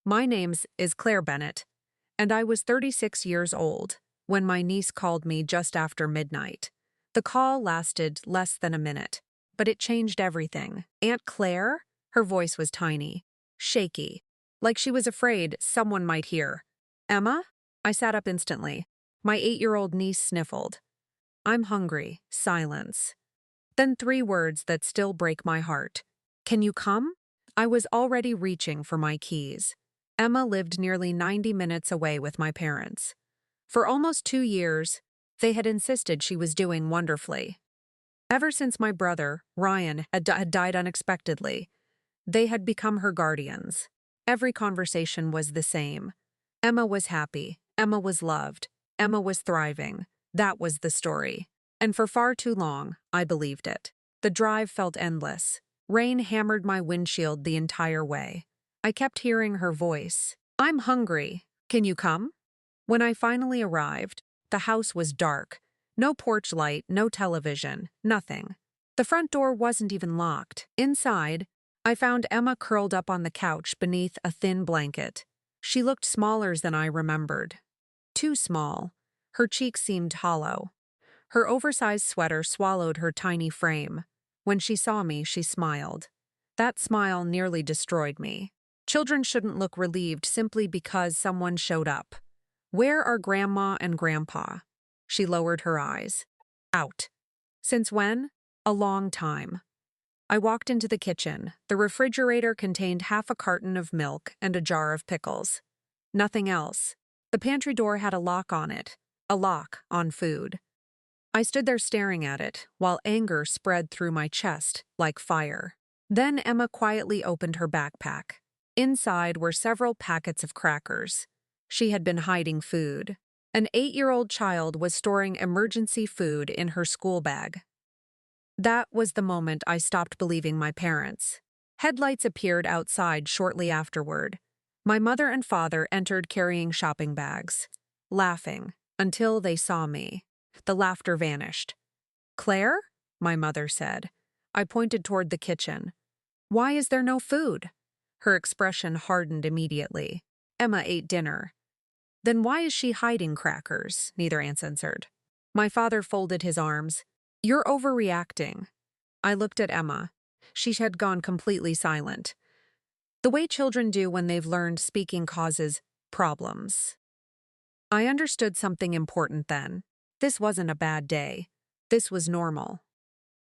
My name's is Claire Bennett, and I was 36 years old when my niece called me just after midnight. The call lasted less than a minute, but it changed everything. Aunt Claire? Her voice was tiny, shaky, like she was afraid someone might hear. Emma? I sat up instantly. My 8-year-old niece sniffled. I'm hungry. Silence. Then 3 words that still break my heart. Can you come? I was already reaching for my keys. Emma lived nearly 90 minutes away with my parents. For almost 2 years, they had insisted she was doing wonderfully. Ever since my brother, Ryan, had died unexpectedly, they had become her guardians. Every conversation was the same. Emma was happy. Emma was loved. Emma was thriving. That was the story. And for far too long, I believed it. The drive felt endless. Rain hammered my windshield the entire way. I kept hearing her voice. I'm hungry. Can you come? When I finally arrived, the house was dark. No porch light, no television, nothing. The front door wasn't even locked. Inside, I found Emma curled up on the couch beneath a thin blanket. She looked smaller than I remembered. Too small. Her cheeks seemed hollow. Her oversized sweater swallowed her tiny frame. When she saw me, she smiled. That smile nearly destroyed me. Children shouldn't look relieved simply because someone showed up. Where are Grandma and Grandpa? She lowered her eyes. Out. Since when? A long time. I walked into the kitchen. The refrigerator contained half a carton of milk and a jar of pickles. Nothing else. The pantry door had a lock on it. A lock on food. I stood there staring at it, while anger spread through my chest like fire. Then Emma quietly opened her backpack. Inside were several packets of crackers. She had been hiding food. An 8-year-old child was storing emergency food in her school bag. That was the moment I stopped believing my parents. Headlights appeared outside shortly afterward. My mother and father entered carrying shopping bags, laughing, until they saw me. The laughter vanished. Claire? My mother said. I pointed toward the kitchen. Why is there no food? Her expression hardened immediately. Emma ate dinner. Then why is she hiding crackers? Neither answered. My father folded his arms. You're overreacting. I looked at Emma. She had gone completely silent. The way children do when they've learned speaking causes problems. I understood something important then. This wasn't a bad day. This was normal.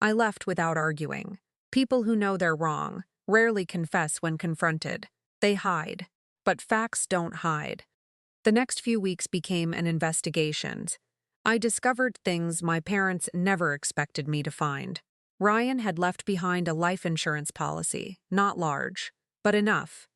I left without arguing. People who know they're wrong rarely confess when confronted. They hide. But facts don't hide. The next few weeks became an investigation. I discovered things my parents never expected me to find. Ryan had left behind a life insurance policy, not large, but enough.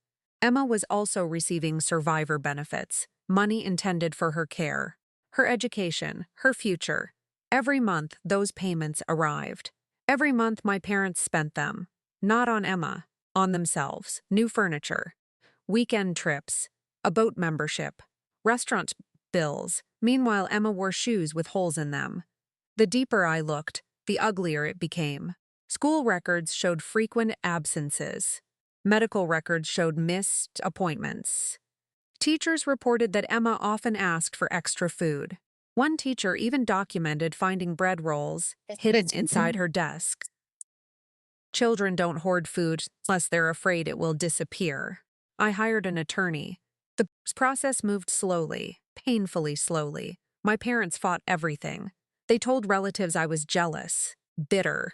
Emma was also receiving survivor benefits, money intended for her care, her education, her future. Every month, those payments arrived. Every month, my parents spent them. Not on Emma, on themselves, new furniture, weekend trips, a boat membership, restaurant bills. Meanwhile, Emma wore shoes with holes in them. The deeper I looked, the uglier it became. School records showed frequent absences. Medical records showed missed appointments. Teachers reported that Emma often asked for extra food. One teacher even documented finding bread rolls hidden inside her desk. Children don't hoard food unless they're afraid it will disappear. I hired an attorney. The process moved slowly, painfully slowly. My parents fought everything. They told relatives I was jealous, bitter,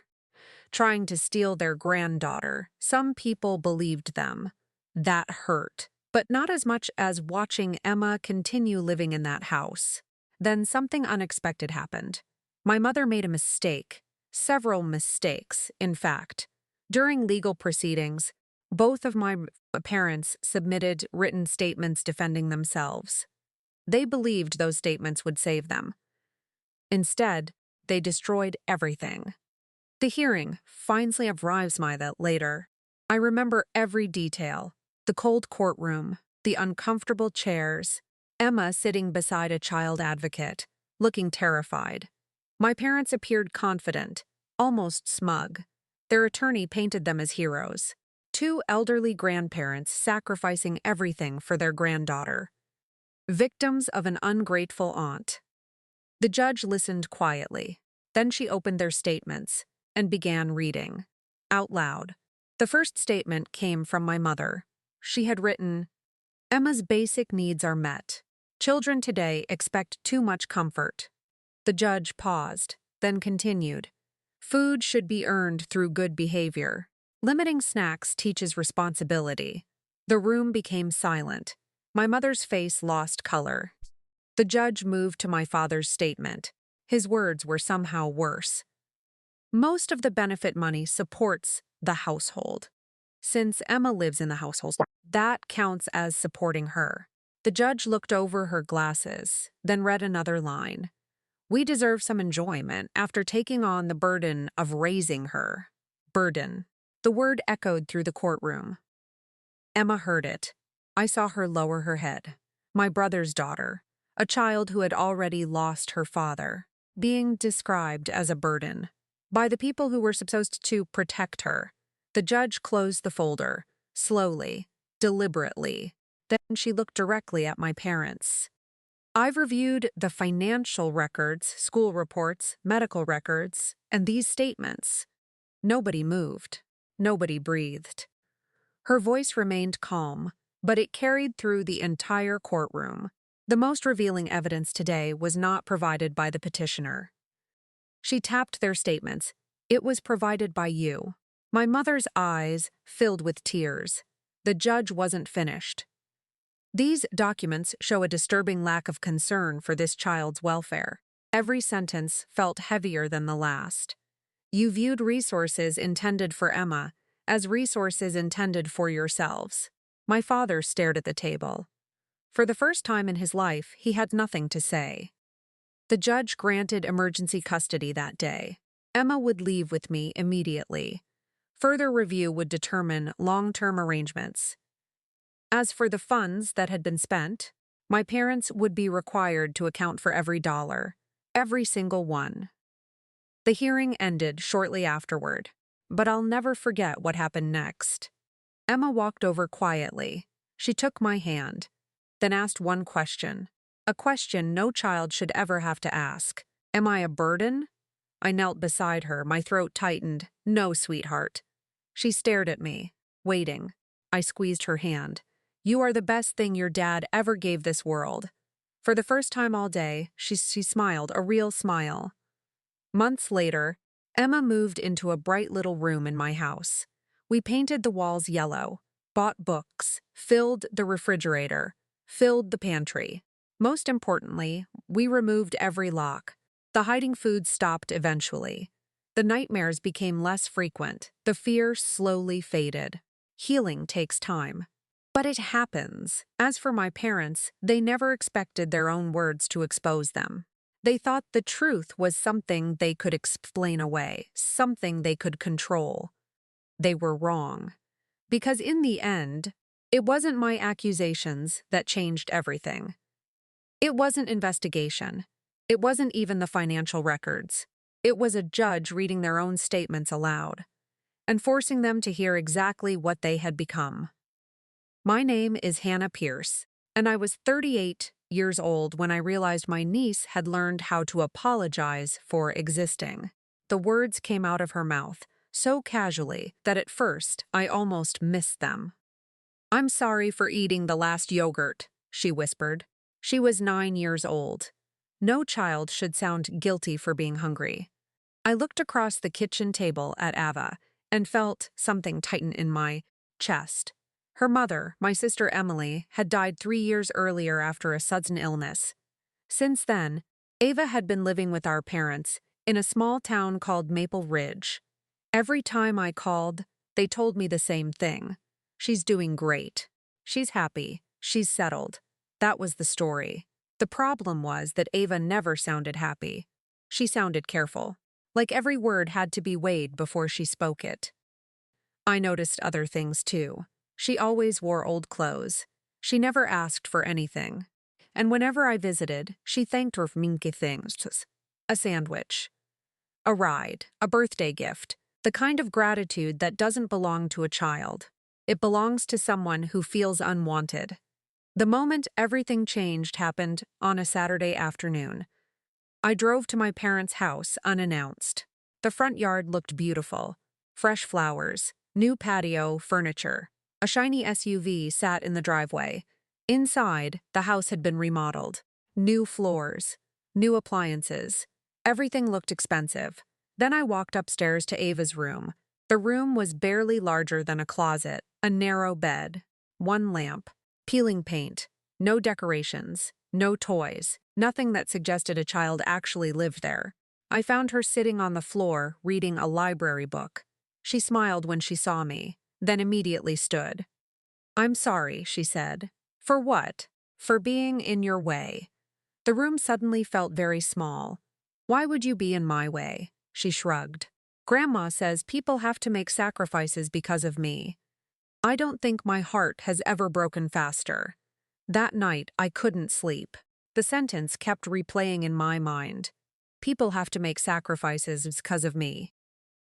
trying to steal their granddaughter. Some people believed them. That hurt, but not as much as watching Emma continue living in that house. Then something unexpected happened. My mother made a mistake. Several mistakes, in fact. During legal proceedings, both of my parents submitted written statements defending themselves. They believed those statements would save them. Instead, they destroyed everything. The hearing finally arrives that later. I remember every detail. The cold courtroom, the uncomfortable chairs, Emma sitting beside a child advocate, looking terrified. My parents appeared confident, almost smug. Their attorney painted them as heroes. Two elderly grandparents sacrificing everything for their granddaughter. Victims of an ungrateful aunt. The judge listened quietly. Then she opened their statements and began reading. Out loud. The first statement came from my mother. She had written, "Emma's basic needs are met. Children today expect too much comfort." The judge paused, then continued. "Food should be earned through good behavior. Limiting snacks teaches responsibility." The room became silent. My mother's face lost color. The judge moved to my father's statement. His words were somehow worse. "Most of the benefit money supports the household. Since Emma lives in the household, that counts as supporting her." The judge looked over her glasses, then read another line. "We deserve some enjoyment after taking on the burden of raising her." Burden. The word echoed through the courtroom. Emma heard it. I saw her lower her head. My brother's daughter, a child who had already lost her father, being described as a burden by the people who were supposed to protect her. The judge closed the folder, slowly, deliberately. Then she looked directly at my parents. "I've reviewed the financial records, school reports, medical records, and these statements." Nobody moved. Nobody breathed. Her voice remained calm, but it carried through the entire courtroom. The most revealing evidence today was not provided by the petitioner. She tapped their statements. "It was provided by you." My mother's eyes filled with tears. The judge wasn't finished. "These documents show a disturbing lack of concern for this child's welfare." Every sentence felt heavier than the last. "You viewed resources intended for Emma as resources intended for yourselves." My father stared at the table. For the first time in his life, he had nothing to say. The judge granted emergency custody that day. Emma would leave with me immediately. Further review would determine long-term arrangements. As for the funds that had been spent, my parents would be required to account for every dollar, every single one. The hearing ended shortly afterward, but I'll never forget what happened next. Emma walked over quietly. She took my hand, then asked one question, a question no child should ever have to ask. "Am I a burden?" I knelt beside her, my throat tightened. "No, sweetheart." She stared at me, waiting. I squeezed her hand. "You are the best thing your dad ever gave this world." For the first time all day, she smiled, a real smile. Months later, Emma moved into a bright little room in my house. We painted the walls yellow, bought books, filled the refrigerator, filled the pantry. Most importantly, we removed every lock. The hiding food stopped eventually. The nightmares became less frequent. The fear slowly faded. Healing takes time. But it happens. As for my parents, they never expected their own words to expose them. They thought the truth was something they could explain away, something they could control. They were wrong. Because in the end, it wasn't my accusations that changed everything. It wasn't investigation. It wasn't even the financial records. It was a judge reading their own statements aloud and forcing them to hear exactly what they had become. My name is Hannah Pierce, and I was 38 years old when I realized my niece had learned how to apologize for existing. The words came out of her mouth so casually that at first I almost missed them. "I'm sorry for eating the last yogurt," she whispered. She was 9 years old. No child should sound guilty for being hungry. I looked across the kitchen table at Ava and felt something tighten in my chest. Her mother, my sister Emily, had died 3 years earlier after a sudden illness. Since then, Ava had been living with our parents in a small town called Maple Ridge. Every time I called, they told me the same thing. "She's doing great. She's happy. She's settled." That was the story. The problem was that Ava never sounded happy. She sounded careful, like every word had to be weighed before she spoke it. I noticed other things too. She always wore old clothes. She never asked for anything. And whenever I visited, she thanked her for minky things. A sandwich, a ride, a birthday gift, the kind of gratitude that doesn't belong to a child. It belongs to someone who feels unwanted. The moment everything changed happened on a Saturday afternoon. I drove to my parents' house unannounced. The front yard looked beautiful. Fresh flowers, new patio furniture. A shiny SUV sat in the driveway. Inside, the house had been remodeled. New floors, new appliances. Everything looked expensive. Then I walked upstairs to Ava's room. The room was barely larger than a closet, a narrow bed, one lamp, peeling paint, no decorations, no toys, nothing that suggested a child actually lived there. I found her sitting on the floor, reading a library book. She smiled when she saw me, then immediately stood. "I'm sorry," she said. "For what?" "For being in your way." The room suddenly felt very small. "Why would you be in my way?" She shrugged. "Grandma says people have to make sacrifices because of me. I don't think my heart has ever broken faster." That night, I couldn't sleep. The sentence kept replaying in my mind. People have to make sacrifices because of me.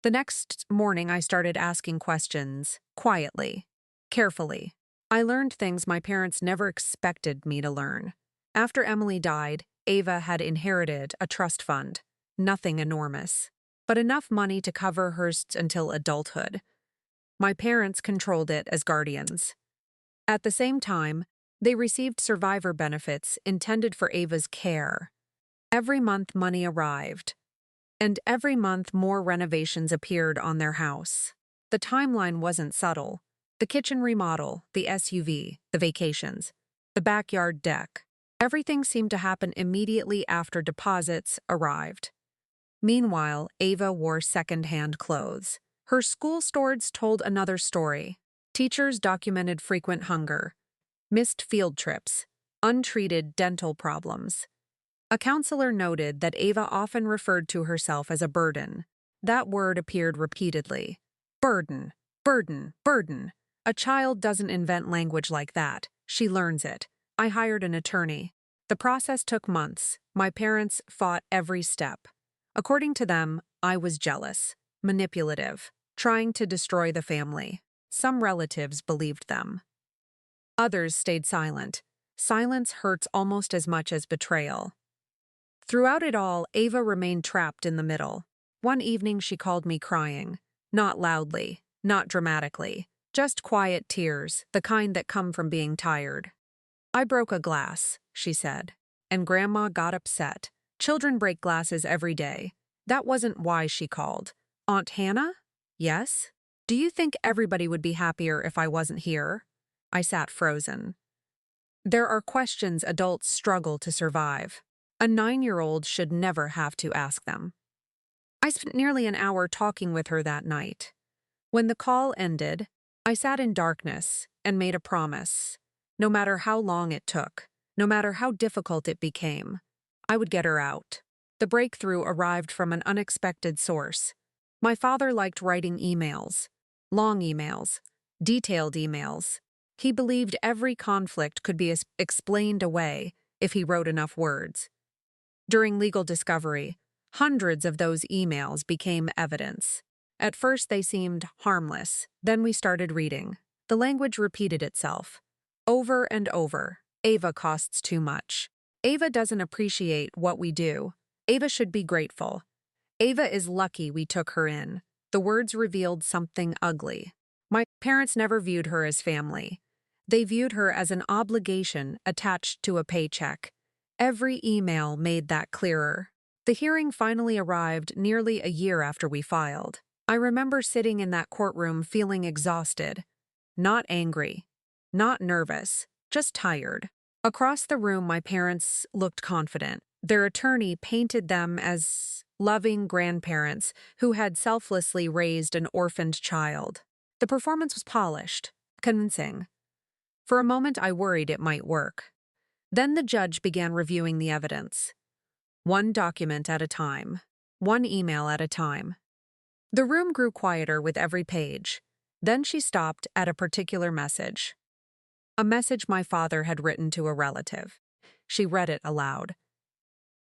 The next morning, I started asking questions, quietly, carefully. I learned things my parents never expected me to learn. After Emily died, Ava had inherited a trust fund. Nothing enormous, but enough money to cover hers until adulthood. My parents controlled it as guardians. At the same time, they received survivor benefits intended for Ava's care. Every month money arrived, and every month more renovations appeared on their house. The timeline wasn't subtle. The kitchen remodel, the SUV, the vacations, the backyard deck. Everything seemed to happen immediately after deposits arrived. Meanwhile, Ava wore second-hand clothes. Her school stories told another story. Teachers documented frequent hunger, missed field trips, untreated dental problems. A counselor noted that Ava often referred to herself as a burden. That word appeared repeatedly. Burden, burden, burden. A child doesn't invent language like that. She learns it. I hired an attorney. The process took months. My parents fought every step. According to them, I was jealous, manipulative, trying to destroy the family. Some relatives believed them. Others stayed silent. Silence hurts almost as much as betrayal. Throughout it all, Ava remained trapped in the middle. One evening she called me crying. Not loudly, not dramatically, just quiet tears, the kind that come from being tired. "I broke a glass," she said, and Grandma got upset. "Children break glasses every day." That wasn't why she called. "Aunt Hannah?" "Yes?" "Do you think everybody would be happier if I wasn't here?" I sat frozen. There are questions adults struggle to survive. A 9-year-old should never have to ask them. I spent nearly an hour talking with her that night. When the call ended, I sat in darkness and made a promise. No matter how long it took, no matter how difficult it became, I would get her out. The breakthrough arrived from an unexpected source. My father liked writing emails, long emails, detailed emails. He believed every conflict could be explained away if he wrote enough words. During legal discovery, hundreds of those emails became evidence. At first they seemed harmless, then we started reading. The language repeated itself. Over and over. Ava costs too much. Ava doesn't appreciate what we do. Ava should be grateful. Ava is lucky we took her in. The words revealed something ugly. My parents never viewed her as family. They viewed her as an obligation attached to a paycheck. Every email made that clearer. The hearing finally arrived nearly a year after we filed. I remember sitting in that courtroom feeling exhausted. Not angry. Not nervous. Just tired. Across the room, my parents looked confident. Their attorney painted them as loving grandparents who had selflessly raised an orphaned child. The performance was polished, convincing. For a moment, I worried it might work. Then the judge began reviewing the evidence. One document at a time. One email at a time. The room grew quieter with every page. Then she stopped at a particular message. A message my father had written to a relative. She read it aloud.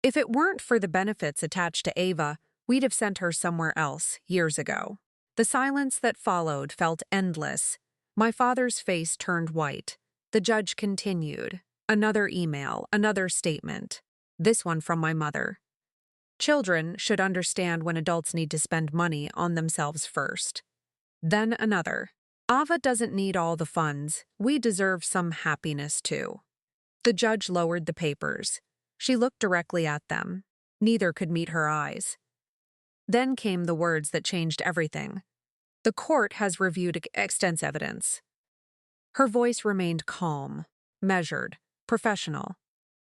"If it weren't for the benefits attached to Ava, we'd have sent her somewhere else years ago." The silence that followed felt endless. My father's face turned white. The judge continued. Another email, another statement. This one from my mother. Children should understand when adults need to spend money on themselves first. Then another. Ava doesn't need all the funds. We deserve some happiness too. The judge lowered the papers. She looked directly at them. Neither could meet her eyes. Then came the words that changed everything. The court has reviewed extensive evidence. Her voice remained calm, measured, professional,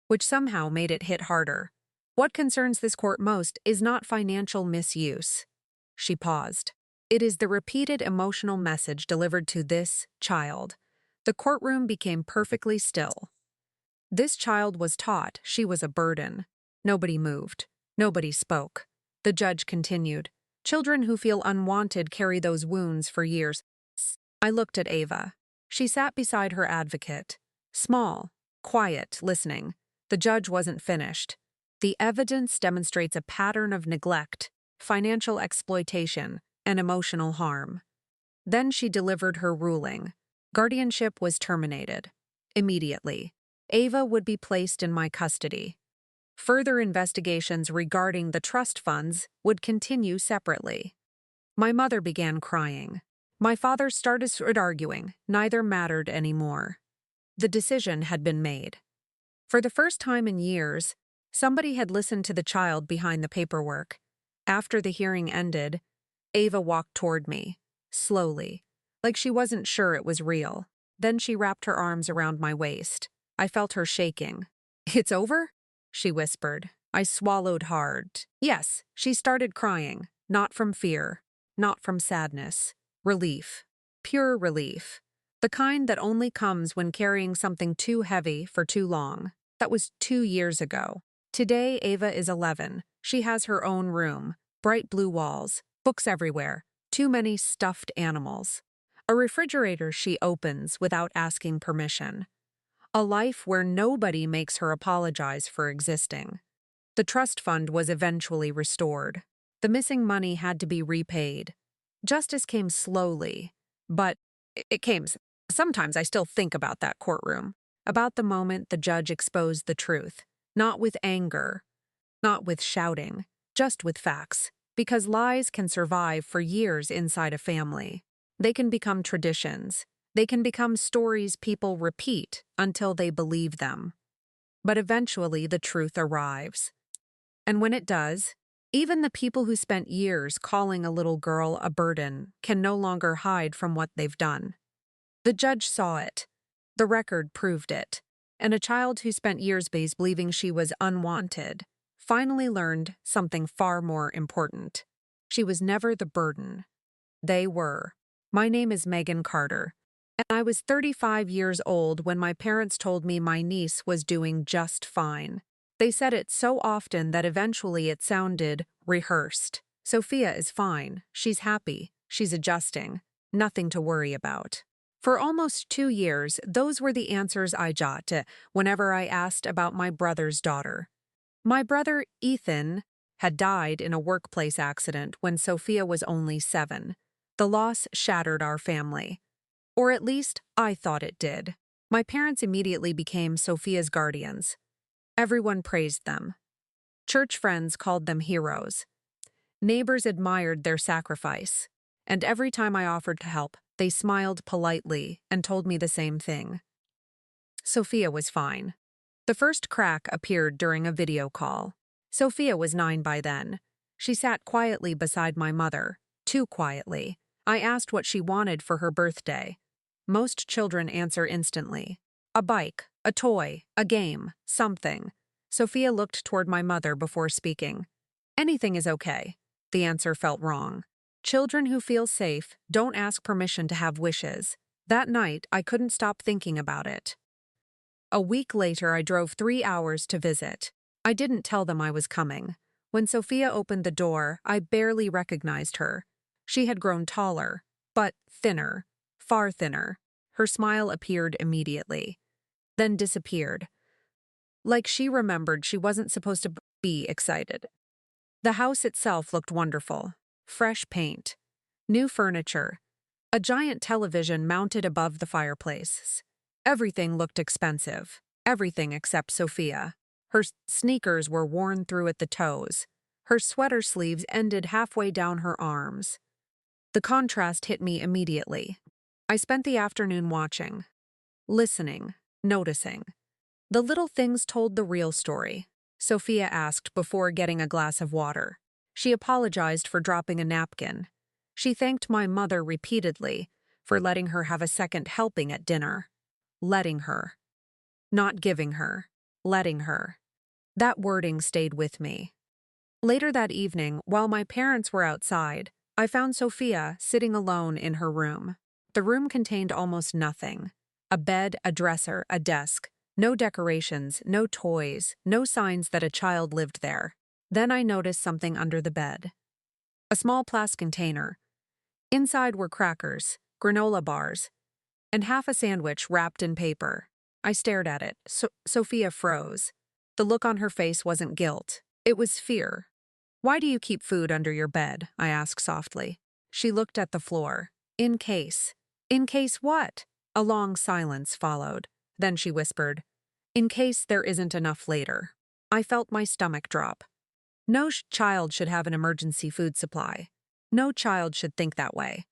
which somehow made it hit harder. What concerns this court most is not financial misuse. She paused. It is the repeated emotional message delivered to this child. The courtroom became perfectly still. This child was taught she was a burden. Nobody moved. Nobody spoke. The judge continued. Children who feel unwanted carry those wounds for years. I looked at Ava. She sat beside her advocate. Small, quiet, listening. The judge wasn't finished. The evidence demonstrates a pattern of neglect, financial exploitation, and emotional harm. Then she delivered her ruling. Guardianship was terminated. Immediately. Ava would be placed in my custody. Further investigations regarding the trust funds would continue separately. My mother began crying. My father started arguing. Neither mattered anymore. The decision had been made. For the first time in years, somebody had listened to the child behind the paperwork. After the hearing ended, Ava walked toward me, slowly, like she wasn't sure it was real. Then she wrapped her arms around my waist. I felt her shaking. It's over? She whispered. I swallowed hard. Yes, she started crying, not from fear, not from sadness. Relief. Pure relief. The kind that only comes when carrying something too heavy for too long. That was 2 years ago. Today, Ava is 11. She has her own room, bright blue walls, books everywhere, too many stuffed animals. A refrigerator she opens without asking permission. A life where nobody makes her apologize for existing. The trust fund was eventually restored. The missing money had to be repaid. Justice came slowly, but it came. Sometimes I still think about that courtroom, about the moment the judge exposed the truth, not with anger, not with shouting, just with facts, because lies can survive for years inside a family. They can become traditions. They can become stories people repeat until they believe them. But eventually the truth arrives. And when it does, even the people who spent years calling a little girl a burden can no longer hide from what they've done. The judge saw it. The record proved it. And a child who spent years believing she was unwanted finally learned something far more important. She was never the burden. They were. My name is Megan Carter. And I was 35 years old when my parents told me my niece was doing just fine. They said it so often that eventually it sounded rehearsed. Sophia is fine. She's happy. She's adjusting. Nothing to worry about. For almost 2 years, those were the answers I got whenever I asked about my brother's daughter. My brother, Ethan, had died in a workplace accident when Sophia was only 7. The loss shattered our family. Or at least, I thought it did. My parents immediately became Sophia's guardians. Everyone praised them. Church friends called them heroes. Neighbors admired their sacrifice. And every time I offered to help, they smiled politely and told me the same thing. Sophia was fine. The first crack appeared during a video call. Sophia was 9 by then. She sat quietly beside my mother, too quietly. I asked what she wanted for her birthday. Most children answer instantly. A bike, a toy, a game, something. Sophia looked toward my mother before speaking. Anything is okay. The answer felt wrong. Children who feel safe don't ask permission to have wishes. That night, I couldn't stop thinking about it. A week later, I drove 3 hours to visit. I didn't tell them I was coming. When Sophia opened the door, I barely recognized her. She had grown taller, but thinner. Far thinner. Her smile appeared immediately, then disappeared. Like she remembered she wasn't supposed to be excited. The house itself looked wonderful. Fresh paint. New furniture. A giant television mounted above the fireplace. Everything looked expensive. Everything except Sophia. Her sneakers were worn through at the toes. Her sweater sleeves ended halfway down her arms. The contrast hit me immediately. I spent the afternoon watching, listening, noticing. The little things told the real story. Sophia asked before getting a glass of water. She apologized for dropping a napkin. She thanked my mother repeatedly for letting her have a second helping at dinner. Letting her. Not giving her. Letting her. That wording stayed with me. Later that evening, while my parents were outside, I found Sophia sitting alone in her room. The room contained almost nothing. A bed, a dresser, a desk. No decorations, no toys, no signs that a child lived there. Then I noticed something under the bed. A small plastic container. Inside were crackers, granola bars, and half a sandwich wrapped in paper. I stared at it. Sophia froze. The look on her face wasn't guilt. It was fear. "Why do you keep food under your bed?" I asked softly. She looked at the floor. "In case." "In case what?" A long silence followed. Then she whispered, "In case there isn't enough later." I felt my stomach drop. No child should have an emergency food supply. No child should think that way.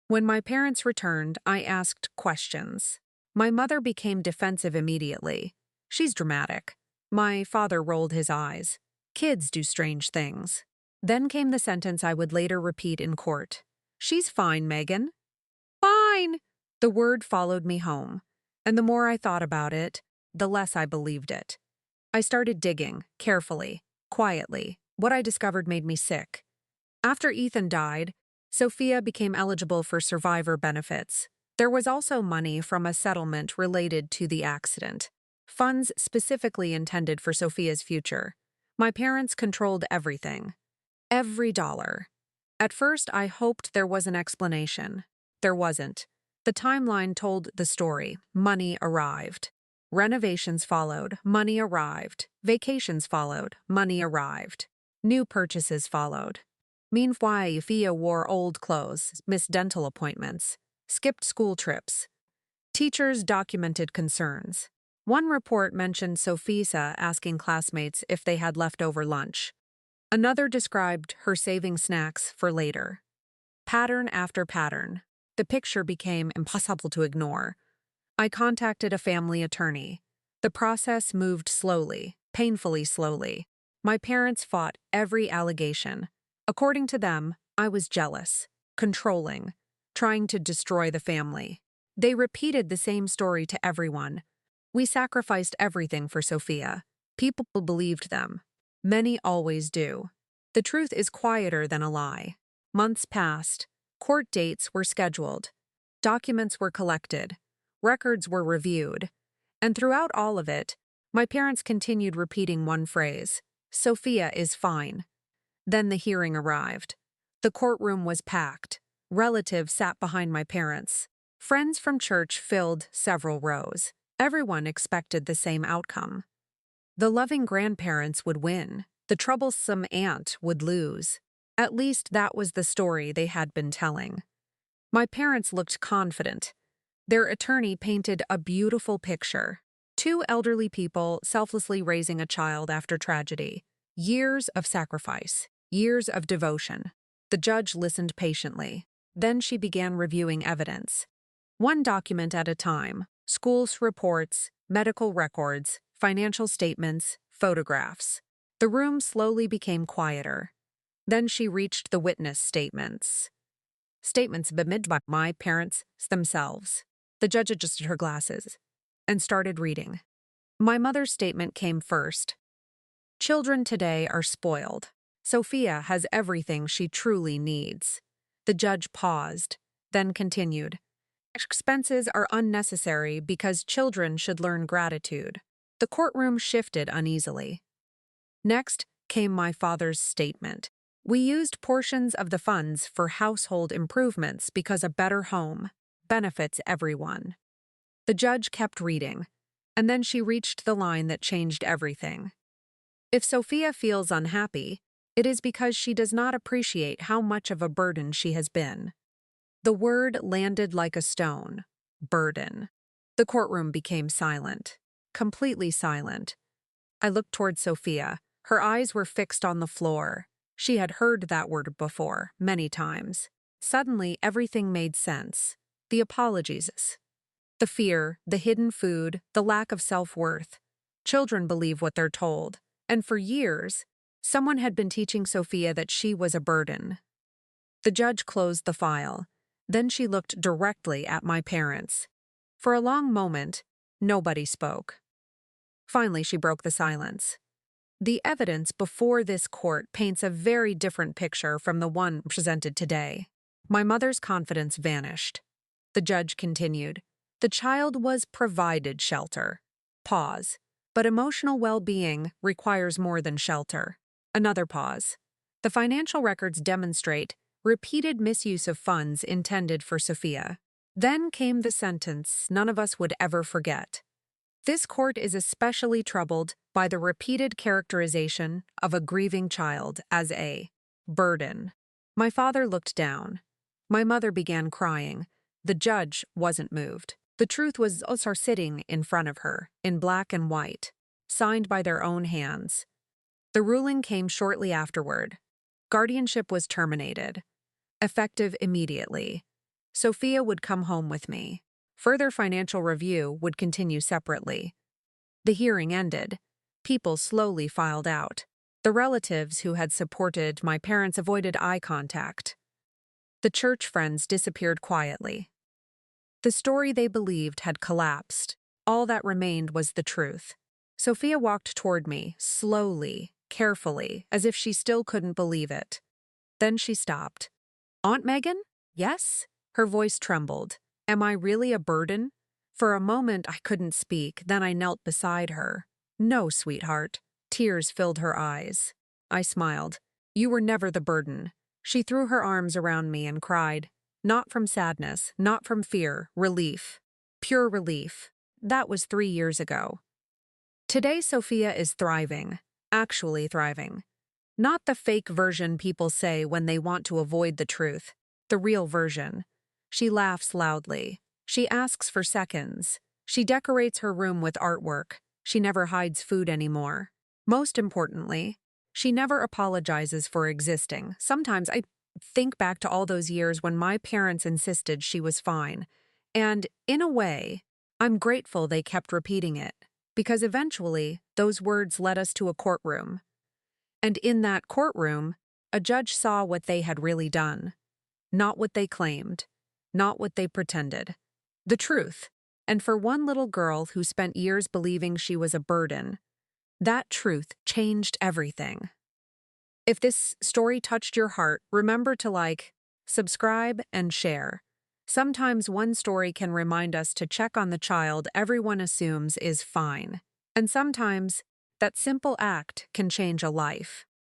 When my parents returned, I asked questions. My mother became defensive immediately. "She's dramatic." My father rolled his eyes. "Kids do strange things." Then came the sentence I would later repeat in court. "She's fine, Megan." Fine! The word followed me home, and the more I thought about it, the less I believed it. I started digging, carefully, quietly. What I discovered made me sick. After Ethan died, Sophia became eligible for survivor benefits. There was also money from a settlement related to the accident. Funds specifically intended for Sophia's future. My parents controlled everything. Every dollar. At first, I hoped there was an explanation. There wasn't. The timeline told the story. Money arrived. Renovations followed. Money arrived. Vacations followed. Money arrived. New purchases followed. Meanwhile, Sophia wore old clothes, missed dental appointments, skipped school trips. Teachers documented concerns. One report mentioned Sophia asking classmates if they had leftover lunch. Another described her saving snacks for later. Pattern after pattern. The picture became impossible to ignore. I contacted a family attorney. The process moved slowly, painfully slowly. My parents fought every allegation. According to them, I was jealous, controlling, trying to destroy the family. They repeated the same story to everyone. We sacrificed everything for Sophia. People believed them. Many always do. The truth is quieter than a lie. Months passed. Court dates were scheduled. Documents were collected. Records were reviewed. And throughout all of it, my parents continued repeating one phrase: "Sophia is fine." Then the hearing arrived. The courtroom was packed. Relatives sat behind my parents. Friends from church filled several rows. Everyone expected the same outcome. The loving grandparents would win. The troublesome aunt would lose. At least that was the story they had been telling. My parents looked confident. Their attorney painted a beautiful picture. Two elderly people selflessly raising a child after tragedy. Years of sacrifice. Years of devotion. The judge listened patiently. Then she began reviewing evidence. One document at a time. Schools reports, medical records, financial statements, photographs. The room slowly became quieter. Then she reached the witness statements. Statements submitted by my parents themselves. The judge adjusted her glasses and started reading. My mother's statement came first. "Children today are spoiled. Sophia has everything she truly needs." The judge paused, then continued. "Expenses are unnecessary because children should learn gratitude." The courtroom shifted uneasily. Next came my father's statement. "We used portions of the funds for household improvements because a better home benefits everyone." The judge kept reading, and then she reached the line that changed everything. "If Sophia feels unhappy, it is because she does not appreciate how much of a burden she has been." The word landed like a stone. Burden. The courtroom became silent. Completely silent. I looked toward Sophia. Her eyes were fixed on the floor. She had heard that word before, many times. Suddenly, everything made sense. The apologies. The fear, the hidden food, the lack of self-worth. Children believe what they're told. And for years, someone had been teaching Sophia that she was a burden. The judge closed the file. Then she looked directly at my parents. For a long moment, nobody spoke. Finally, she broke the silence. The evidence before this court paints a very different picture from the one presented today. My mother's confidence vanished. The judge continued. The child was provided shelter. Pause. But emotional well-being requires more than shelter. Another pause. The financial records demonstrate repeated misuse of funds intended for Sophia. Then came the sentence none of us would ever forget. This court is especially troubled by the repeated characterization of a grieving child as a burden. My father looked down. My mother began crying. The judge wasn't moved. The truth was also sitting in front of her, in black and white, signed by their own hands. The ruling came shortly afterward. Guardianship was terminated, effective immediately. Sophia would come home with me. Further financial review would continue separately. The hearing ended. People slowly filed out. The relatives who had supported my parents avoided eye contact. The church friends disappeared quietly. The story they believed had collapsed. All that remained was the truth. Sophia walked toward me, slowly, carefully, as if she still couldn't believe it. Then she stopped. Aunt Megan? Yes? Her voice trembled. Am I really a burden? For a moment I couldn't speak, then I knelt beside her. No, sweetheart. Tears filled her eyes. I smiled. You were never the burden. She threw her arms around me and cried. Not from sadness, not from fear, relief. Pure relief. That was 3 years ago. Today Sophia is thriving, actually thriving. Not the fake version people say when they want to avoid the truth, the real version. She laughs loudly. She asks for seconds. She decorates her room with artwork. She never hides food anymore. Most importantly, she never apologizes for existing. Sometimes I think back to all those years when my parents insisted she was fine. And in a way, I'm grateful they kept repeating it, because eventually those words led us to a courtroom. And in that courtroom, a judge saw what they had really done. Not what they claimed. Not what they pretended. The truth. And for one little girl who spent years believing she was a burden, that truth changed everything. If this story touched your heart, remember to like, subscribe, and share. Sometimes one story can remind us to check on the child everyone assumes is fine. And sometimes that simple act can change a life.